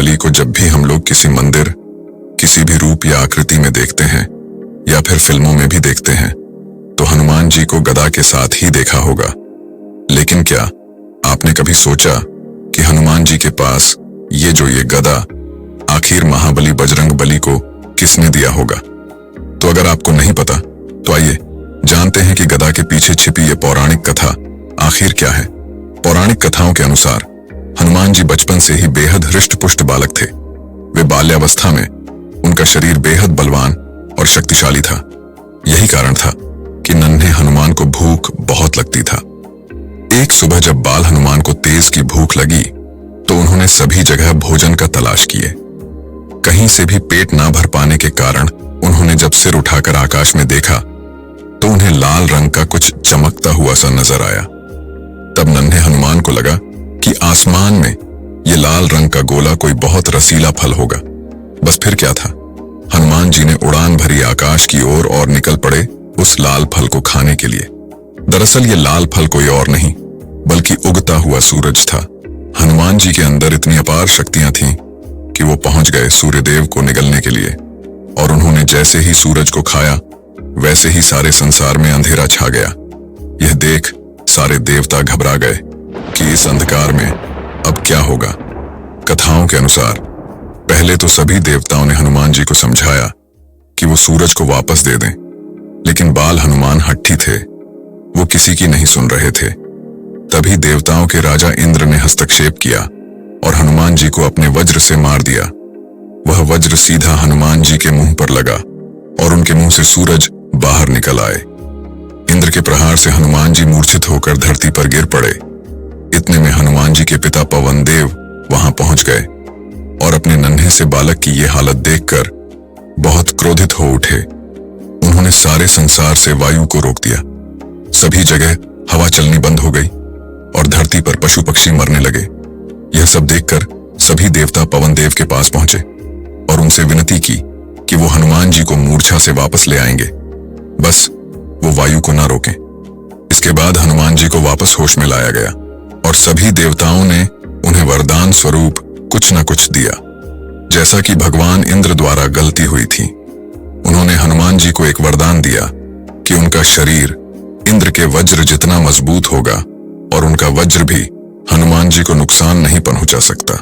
बलि को जब भी हम लोग किसी मंदिर, किसी भी रूप या आकृति में देखते हैं या फिर फिल्मों में भी देखते हैं तो हनुमान जी को गदा के साथ ही देखा होगा। लेकिन क्या आपने कभी सोचा कि हनुमान जी के पास ये गदा आखिर महाबली बजरंग बली को किसने दिया होगा? तो अगर आपको नहीं पता तो आइए जानते हैं कि गदा के पीछे छिपी ये पौराणिक कथा आखिर क्या है। पौराणिक कथाओं के अनुसार हनुमान जी बचपन से ही बेहद हृष्ट-पुष्ट बालक थे। वे बाल्यावस्था में उनका शरीर बेहद बलवान और शक्तिशाली था। यही कारण था कि नन्हे हनुमान को भूख बहुत लगती था। एक सुबह जब बाल हनुमान को तेज की भूख लगी तो उन्होंने सभी जगह भोजन का तलाश किए। कहीं से भी पेट ना भर पाने के कारण उन्होंने जब सिर उठाकर आकाश में देखा तो उन्हें लाल रंग का कुछ चमकता हुआ सा नजर आया। तब नन्हे हनुमान को लगा कि आसमान में ये लाल रंग का गोला कोई बहुत रसीला फल होगा। बस फिर क्या था, हनुमान जी ने उड़ान भरी आकाश की ओर और निकल पड़े उस लाल फल को खाने के लिए। दरअसल ये लाल फल कोई और नहीं बल्कि उगता हुआ सूरज था। हनुमान जी के अंदर इतनी अपार शक्तियां थीं कि वो पहुंच गए सूर्यदेव को निगलने के लिए, और उन्होंने जैसे ही सूरज को खाया वैसे ही सारे संसार में अंधेरा छा गया। यह देख सारे देवता घबरा गए कि इस अंधकार में अब क्या होगा। कथाओं के अनुसार पहले तो सभी देवताओं ने हनुमान जी को समझाया कि वो सूरज को वापस दे दें, लेकिन बाल हनुमान हट्ठी थे, वो किसी की नहीं सुन रहे थे। तभी देवताओं के राजा इंद्र ने हस्तक्षेप किया और हनुमान जी को अपने वज्र से मार दिया। वह वज्र सीधा हनुमान जी के मुंह पर लगा और उनके मुंह से सूरज बाहर निकल आए। इंद्र के प्रहार से हनुमान जी मूर्छित होकर धरती पर गिर पड़े। इतने में हनुमान जी के पिता पवन देव वहां पहुंच गए और अपने नन्हे से बालक की ये हालत देखकर बहुत क्रोधित हो उठे। उन्होंने सारे संसार से वायु को रोक दिया। सभी जगह हवा चलनी बंद हो गई और धरती पर पशु पक्षी मरने लगे। यह सब देखकर सभी देवता पवन देव के पास पहुंचे और उनसे विनती की कि वो हनुमान जी को मूर्छा से वापस ले आएंगे, बस वो वायु को ना रोकें। इसके बाद हनुमान जी को वापस होश में लाया गया और सभी देवताओं ने उन्हें वरदान स्वरूप कुछ न कुछ दिया। जैसा कि भगवान इंद्र द्वारा गलती हुई थी, उन्होंने हनुमान जी को एक वरदान दिया कि उनका शरीर इंद्र के वज्र जितना मजबूत होगा और उनका वज्र भी हनुमान जी को नुकसान नहीं पहुंचा सकता।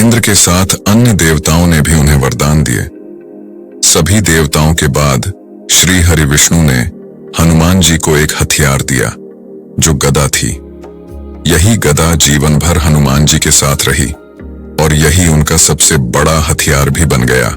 इंद्र के साथ अन्य देवताओं ने भी उन्हें वरदान दिए। सभी देवताओं के बाद श्री हरि विष्णु ने हनुमान जी को एक हथियार दिया जो गदा थी। यही गदा जीवन भर हनुमान जी के साथ रही और यही उनका सबसे बड़ा हथियार भी बन गया।